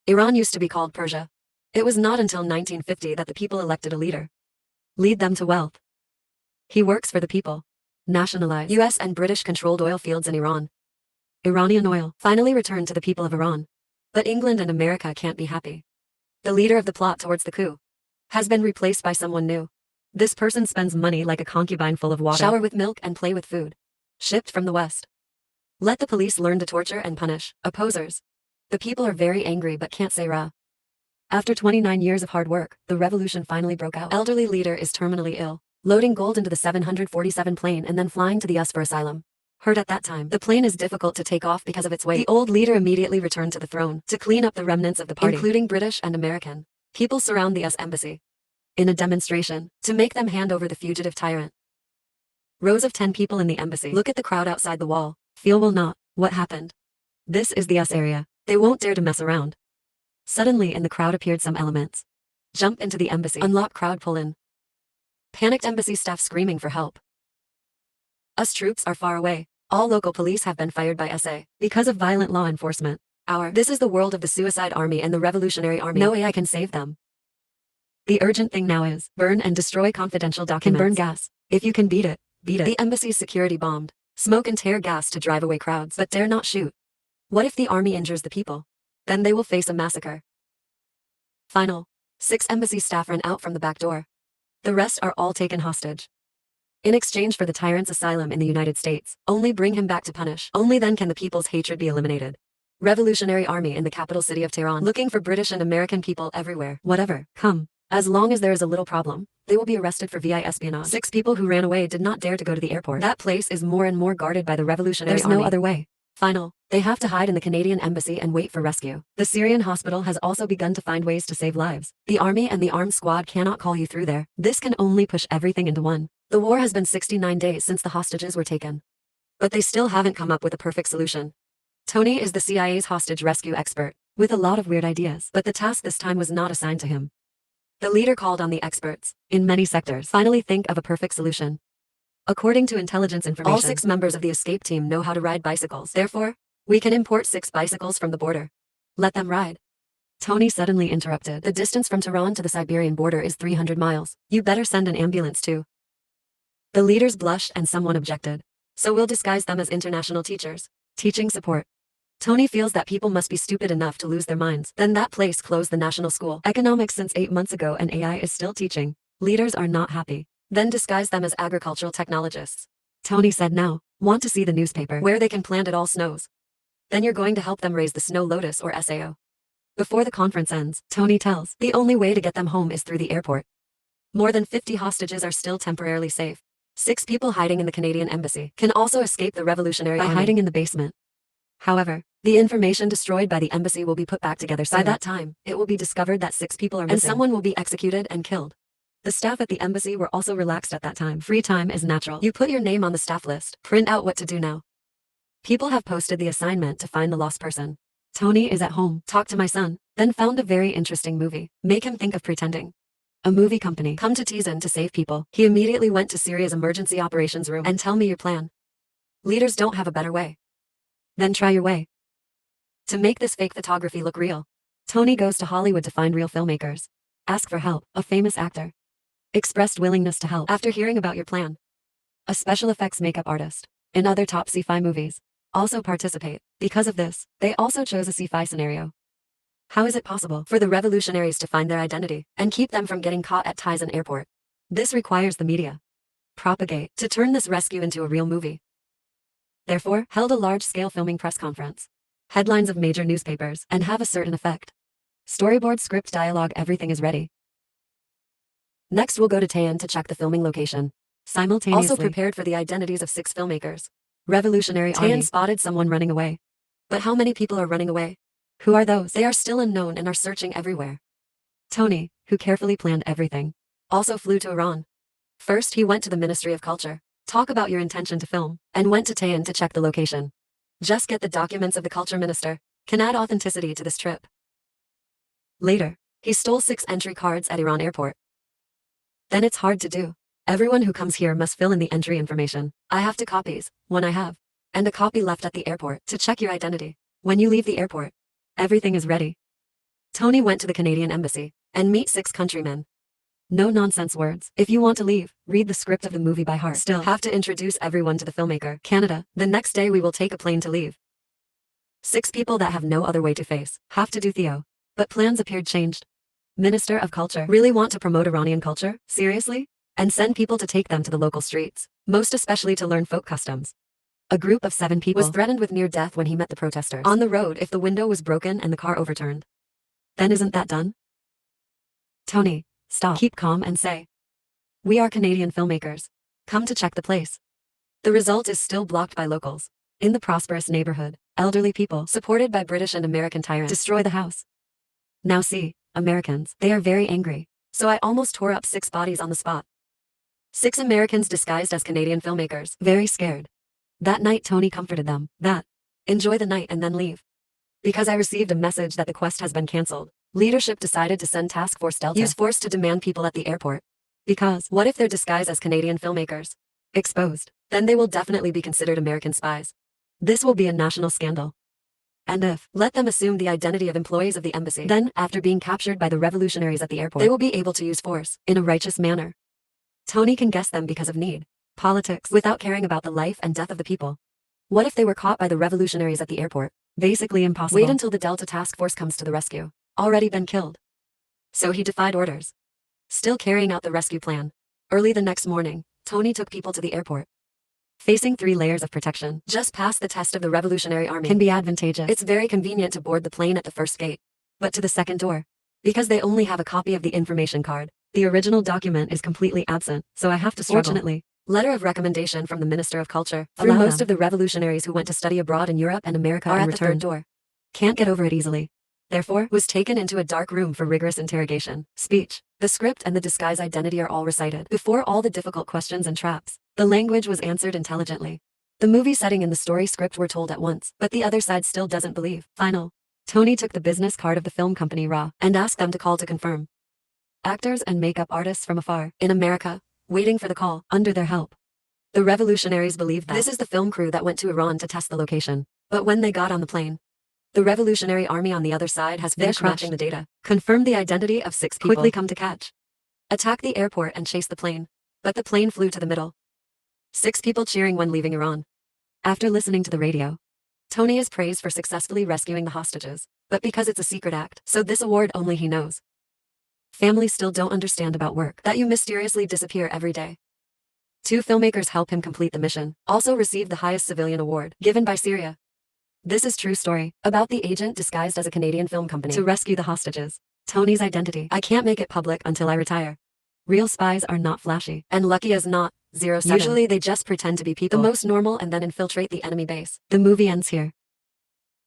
Iran used to be called Persia. It was not until 1950 that the people elected a leader. Lead them to wealth. He works for the people. Nationalize US and British-controlled oil fields in Iran. Iranian oil finally returned to the people of Iran. But England and America can't be happy. The leader of the plot towards the coup has been replaced by someone new. This person spends money like a concubine full of water. Shower with milk and play with food. Shipped from the West. Let the police learn to torture and punish opposers. The people are very angry but can't say rah. After 29 years of hard work, the revolution finally broke out. Elderly leader is terminally ill, loading gold into the 747 plane and then flying to the US for asylum. Heard at that time, the plane is difficult to take off because of its weight. The old leader immediately returned to the throne to clean up the remnants of the party, including British and American. People surround the US embassy in a demonstration to make them hand over the fugitive tyrant. Rows of 10 people in the embassy look at the crowd outside the wall. Feel will not. What happened? This is the US area. They won't dare to mess around. Suddenly in the crowd appeared some elements. Jump into the embassy. Unlock crowd pull in. Panicked embassy staff screaming for help. US troops are far away. All local police have been fired by SA because of violent law enforcement. This is the world of the suicide army and the revolutionary army. No AI can save them. The urgent thing now is burn and destroy confidential documents. Can burn gas. If you can beat it, beat it. The embassy's security bombed. Smoke and tear gas to drive away crowds, but dare not shoot. What if the army injures the people? Then they will face a massacre. Final. 6 embassy staff ran out from the back door. The rest are all taken hostage. In exchange for the tyrant's asylum in the United States, only bring him back to punish. Only then can the people's hatred be eliminated. Revolutionary army in the capital city of Tehran, looking for British and American people everywhere. Whatever, come. As long as there is a little problem, they will be arrested for VI espionage. 6 people who ran away did not dare to go to the airport. That place is more and more guarded by the revolutionary army. There's no other way. Final. They have to hide in the Canadian embassy and wait for rescue. The Syrian hospital has also begun to find ways to save lives. The army and the armed squad cannot call you through there. This can only push everything into one. The war has been 69 days since the hostages were taken. But they still haven't come up with a perfect solution. Tony is the CIA's hostage rescue expert, with a lot of weird ideas. But the task this time was not assigned to him. The leader called on the experts, in many sectors, finally think of a perfect solution. According to intelligence information, all 6 members of the escape team know how to ride bicycles. Therefore, we can import 6 bicycles from the border. Let them ride. Tony suddenly interrupted. The distance from Tehran to the Siberian border is 300 miles. You better send an ambulance too. The leaders blushed and someone objected. So we'll disguise them as international teachers. Teaching support. Tony feels that people must be stupid enough to lose their minds. Then that place closed the national school. Economics since 8 months ago and AI is still teaching. Leaders are not happy. Then disguise them as agricultural technologists. Tony said now, want to see the newspaper where they can plant it all snows. Then you're going to help them raise the snow lotus or SAO. Before the conference ends, Tony tells, the only way to get them home is through the airport. More than 50 hostages are still temporarily safe. 6 people hiding in the Canadian embassy can also escape the revolutionary army by hiding in the basement. However, the information destroyed by the embassy will be put back together soon. By that time, it will be discovered that 6 people are missing, and someone will be executed and killed. The staff at the embassy were also relaxed at that time. Free time is natural. You put your name on the staff list. Print out what to do now. People have posted the assignment to find the lost person. Tony is at home. Talk to my son. Then found a very interesting movie. Make him think of pretending. A movie company come to Tizen to save people. He immediately went to Syria's emergency operations room and tell me your plan. Leaders don't have a better way. Then try your way. To make this fake photography look real, Tony goes to Hollywood to find real filmmakers. Ask for help. A famous actor expressed willingness to help after hearing about your plan. A special effects makeup artist in other top sci-fi movies also participate. Because of this, they also chose a sci-fi scenario. How is it possible for the revolutionaries to find their identity and keep them from getting caught at Tizen airport? This requires the media propagate to turn this rescue into a real movie. Therefore, held a large-scale filming press conference. Headlines of major newspapers and have a certain effect. Storyboard, script, dialogue, everything is ready. Next we'll go to Tayan to check the filming location. Simultaneously, also prepared for the identities of 6 filmmakers. Revolutionary army. Tayan spotted someone running away. But how many people are running away? Who are those? They are still unknown and are searching everywhere. Tony, who carefully planned everything, also flew to Iran. First he went to the Ministry of Culture. Talk about your intention to film, and went to Tayan to check the location. Just get the documents of the culture minister. Can add authenticity to this trip. Later, he stole 6 entry cards at Iran airport. Then it's hard to do. Everyone who comes here must fill in the entry information. I have 2 copies, one I have, and a copy left at the airport to check your identity. When you leave the airport, everything is ready. Tony went to the Canadian embassy and meet 6 countrymen. No nonsense words. If you want to leave, read the script of the movie by heart. Still have to introduce everyone to the filmmaker. Canada. The next day we will take a plane to leave. 6 people that have no other way to face. Have to do Theo. But plans appeared changed. Minister of Culture. Really want to promote Iranian culture? Seriously? And send people to take them to the local streets, most especially to learn folk customs. A group of 7 people was threatened with near death when he met the protesters on the road if the window was broken and the car overturned. Then isn't that done? Tony, stop. Keep calm and say, "We are Canadian filmmakers. Come to check the place." The result is still blocked by locals. In the prosperous neighborhood, elderly people, supported by British and American tyrants, destroy the house. Now see, Americans, they are very angry. So I almost tore up 6 bodies on the spot. 6 Americans disguised as Canadian filmmakers, very scared. That night Tony comforted them, that, enjoy the night and then leave. Because I received a message that the quest has been cancelled, leadership decided to send Task Force Delta, use force to demand people at the airport. Because, what if they're disguised as Canadian filmmakers? Exposed. Then they will definitely be considered American spies. This will be a national scandal. And if, let them assume the identity of employees of the embassy, then, after being captured by the revolutionaries at the airport, they will be able to use force, in a righteous manner. Tony can guess them because of need. Politics, without caring about the life and death of the people. What if they were caught by the revolutionaries at the airport? Basically impossible. Wait until the Delta Task Force comes to the rescue. Already been killed. So he defied orders. Still carrying out the rescue plan. Early the next morning, Tony took people to the airport. Facing 3 layers of protection, just past the test of the Revolutionary Army, can be advantageous. It's very convenient to board the plane at the first gate. But to the second door. Because they only have a copy of the information card. The original document is completely absent, so I have to struggle. Fortunately, letter of recommendation from the Minister of Culture. Through most of the revolutionaries who went to study abroad in Europe and America are at the third door. Can't get over it easily. Therefore, was taken into a dark room for rigorous interrogation. Speech, the script and the disguise identity are all recited. Before all the difficult questions and traps, the language was answered intelligently. The movie setting and the story script were told at once, but the other side still doesn't believe. Final. Tony took the business card of the film company RAW and asked them to call to confirm. Actors and makeup artists from afar, in America, waiting for the call, under their help. The revolutionaries believed that this is the film crew that went to Iran to test the location. But when they got on the plane, the Revolutionary Army on the other side has finished matching the data, confirmed the identity of 6 people, quickly come to catch, attack the airport and chase the plane. But the plane flew to the middle. 6 people cheering when leaving Iran. After listening to the radio, Tony is praised for successfully rescuing the hostages, but because it's a secret act, so this award only he knows. Families still don't understand about work, that you mysteriously disappear every day. 2 filmmakers help him complete the mission, also received the highest civilian award, given by Syria. This is true story, about the agent disguised as a Canadian film company to rescue the hostages. Tony's identity. I can't make it public until I retire. Real spies are not flashy, and lucky as not, 07. Usually they just pretend to be people, the most normal and then infiltrate the enemy base. The movie ends here.